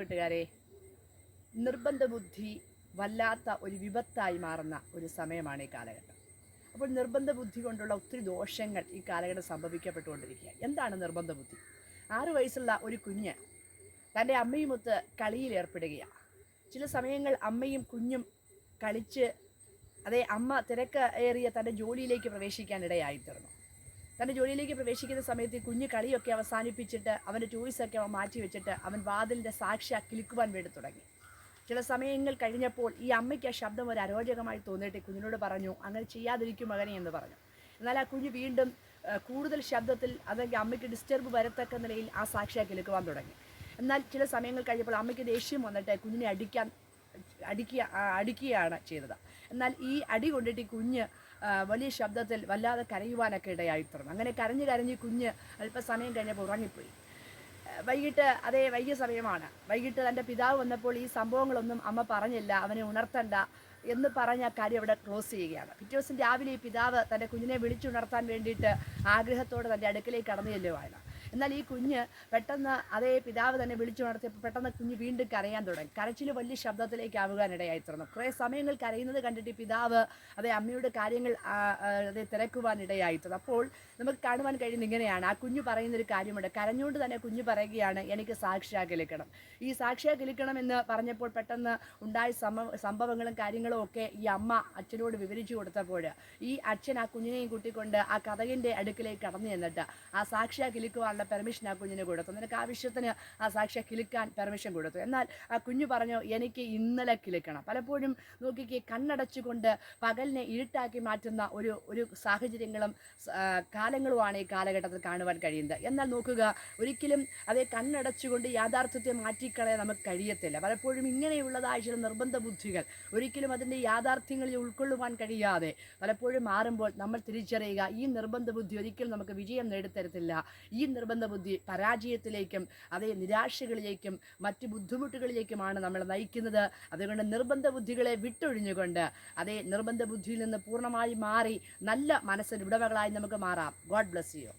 കൂട്ടുകാരെ, നിർബന്ധ ബുദ്ധി വല്ലാത്ത ഒരു വിപത്തായി മാറുന്ന ഒരു സമയമാണ് ഈ കാലഘട്ടം. അപ്പോൾ നിർബന്ധ ബുദ്ധി കൊണ്ടുള്ള ഒത്തിരി ദോഷങ്ങൾ ഈ കാലഘട്ടം സംഭവിക്കപ്പെട്ടുകൊണ്ടിരിക്കുക. എന്താണ് നിർബന്ധ ബുദ്ധി? 6 വയസ്സുള്ള ഒരു കുഞ്ഞ് തൻ്റെ അമ്മയുമൊത്ത് കളിയിൽ ഏർപ്പെടുകയാണ്. ചില സമയങ്ങൾ അമ്മയും കുഞ്ഞും കളിച്ച് അമ്മ തിരക്ക് ഏറിയ തൻ്റെ ജോലിയിലേക്ക് പ്രവേശിക്കാനിടയായിത്തീർന്നു. തൻ്റെ ജോലിയിലേക്ക് പ്രവേശിക്കുന്ന സമയത്ത് കുഞ്ഞ് കളിയൊക്കെ അവസാനിപ്പിച്ചിട്ട് അവൻ്റെ ടോയ്സൊക്കെ അവൻ മാറ്റി വെച്ചിട്ട് അവൻ വാതിലിൻ്റെ സാക്ഷി കിലുക്കുവാൻ വേണ്ടി തുടങ്ങി. ചില സമയങ്ങൾ കഴിഞ്ഞപ്പോൾ ഈ അമ്മയ്ക്ക് ആ ശബ്ദം ഒരു അരോചകമായി തോന്നിയിട്ട് കുഞ്ഞിനോട് പറഞ്ഞു, അങ്ങനെ ചെയ്യാതിരിക്കും മകനെ എന്ന് പറഞ്ഞു. എന്നാൽ ആ കുഞ്ഞ് വീണ്ടും കൂടുതൽ ശബ്ദത്തിൽ അല്ലെങ്കിൽ അമ്മയ്ക്ക് ഡിസ്റ്റർബ് വരത്തക്ക നിലയിൽ ആ സാക്ഷിയെ കിലുക്കുവാൻ തുടങ്ങി. എന്നാൽ ചില സമയങ്ങൾ കഴിഞ്ഞപ്പോൾ അമ്മയ്ക്ക് ദേഷ്യം വന്നിട്ട് കുഞ്ഞിനെ അടിക്കുകയാണ് ചെയ്തത്. എന്നാൽ ഈ അടി കൊണ്ടിട്ട് ഈ കുഞ്ഞ് വലിയ ശബ്ദത്തിൽ വല്ലാതെ കരയുവാനൊക്കെ ഇടയായിത്തീർന്നു. അങ്ങനെ കരഞ്ഞ് കുഞ്ഞ് അല്പസമയം കഴിഞ്ഞപ്പോൾ ഉറങ്ങിപ്പോയി. വൈകിയ സമയമാണ്. വൈകിട്ട് തൻ്റെ പിതാവ് വന്നപ്പോൾ ഈ സംഭവങ്ങളൊന്നും അമ്മ പറഞ്ഞില്ല, അവനെ ഉണർത്തണ്ട എന്ന് പറഞ്ഞ കാര്യം അവിടെ ക്ലോസ് ചെയ്യുകയാണ്. പിറ്റേ ദിവസം രാവിലെ ഈ പിതാവ് തൻ്റെ കുഞ്ഞിനെ വിളിച്ചുണർത്താൻ വേണ്ടിയിട്ട് ആഗ്രഹത്തോടെ തൻ്റെ അടുക്കലേക്ക് കടന്നു ചെല്ലുവാണ്. എന്നാൽ ഈ കുഞ്ഞ് പെട്ടെന്ന് പിതാവ് തന്നെ വിളിച്ചുണർത്തിയപ്പോൾ പെട്ടെന്ന് കുഞ്ഞ് വീണ്ടും കരയാൻ തുടങ്ങി. കരച്ചിൽ വലിയ ശബ്ദത്തിലേക്ക് ആവുവാനിടയായിത്തീർന്നു. കുറേ സമയങ്ങൾ കരയുന്നത് കണ്ടിട്ട് പിതാവ് അമ്മയുടെ കാര്യങ്ങൾ തിരക്കുവാനിടയായിത്തീർന്നു. അപ്പോൾ നമുക്ക് കാണുവാൻ കഴിയുന്ന ഇങ്ങനെയാണ്. ആ കുഞ്ഞ് പറയുന്നൊരു കാര്യമുണ്ട്. കരഞ്ഞുകൊണ്ട് തന്നെ കുഞ്ഞ് പറയുകയാണ്, എനിക്ക് സാക്ഷിയാ കിളിക്കണം. ഈ സാക്ഷിയാ കിളിക്കണം എന്ന് പറഞ്ഞപ്പോൾ പെട്ടെന്ന് ഉണ്ടായ സംഭവങ്ങളും കാര്യങ്ങളും ഒക്കെ ഈ അമ്മ അച്ഛനോട് വിവരിച്ചു കൊടുത്തപ്പോൾ ഈ അച്ഛൻ ആ കുഞ്ഞിനെയും കൂട്ടിക്കൊണ്ട് ആ കഥകിൻ്റെ അടുക്കിലേക്ക് കടന്നു ചെന്നിട്ട് ആ സാക്ഷിയാ കിളിക്കുവാനുള്ള പെർമിഷൻ ആ കുഞ്ഞിന് കൊടുത്തു. നിനക്ക് ആവശ്യത്തിന് ആ സാക്ഷിയെ കിളിക്കാൻ പെർമിഷൻ കൊടുത്തു. എന്നാൽ ആ കുഞ്ഞു പറഞ്ഞു, എനിക്ക് ഇന്നലെ കിളിക്കണം. പലപ്പോഴും നോക്കിക്ക് കണ്ണടച്ചുകൊണ്ട് പകലിനെ ഇരുട്ടാക്കി മാറ്റുന്ന ഒരു സാഹചര്യങ്ങളും കാലങ്ങളുമാണ് ഈ കാലഘട്ടത്തിൽ കാണുവാൻ കഴിയുന്നത്. എന്നാൽ നോക്കുക, ഒരിക്കലും കണ്ണടച്ചുകൊണ്ട് യാഥാർത്ഥ്യത്തെ മാറ്റിക്കളയാൻ നമുക്ക് കഴിയത്തില്ല. പലപ്പോഴും ഇങ്ങനെയുള്ളതായ ചില നിർബന്ധ ബുദ്ധികൾ ഒരിക്കലും അതിൻ്റെ യാഥാർത്ഥ്യങ്ങളിൽ ഉൾക്കൊള്ളുവാൻ കഴിയാതെ പലപ്പോഴും മാറുമ്പോൾ നമ്മൾ തിരിച്ചറിയുക, ഈ നിർബന്ധ ബുദ്ധി ഒരിക്കലും നമുക്ക് വിജയം നേടിത്തരത്തില്ല. ഈ നിർബന്ധ ബുദ്ധി പരാജയത്തിലേക്കും നിരാശകളിലേക്കും മറ്റ് ബുദ്ധിമുട്ടുകളിലേക്കുമാണ് നമ്മൾ നയിക്കുന്നത്. അതുകൊണ്ട് നിർബന്ധ ബുദ്ധികളെ വിട്ടൊഴിഞ്ഞുകൊണ്ട് നിർബന്ധ ബുദ്ധിയിൽ നിന്ന് പൂർണ്ണമായി മാറി നല്ല മനസ്സിന് ഉടമകളായി നമുക്ക് മാറാം. God bless you.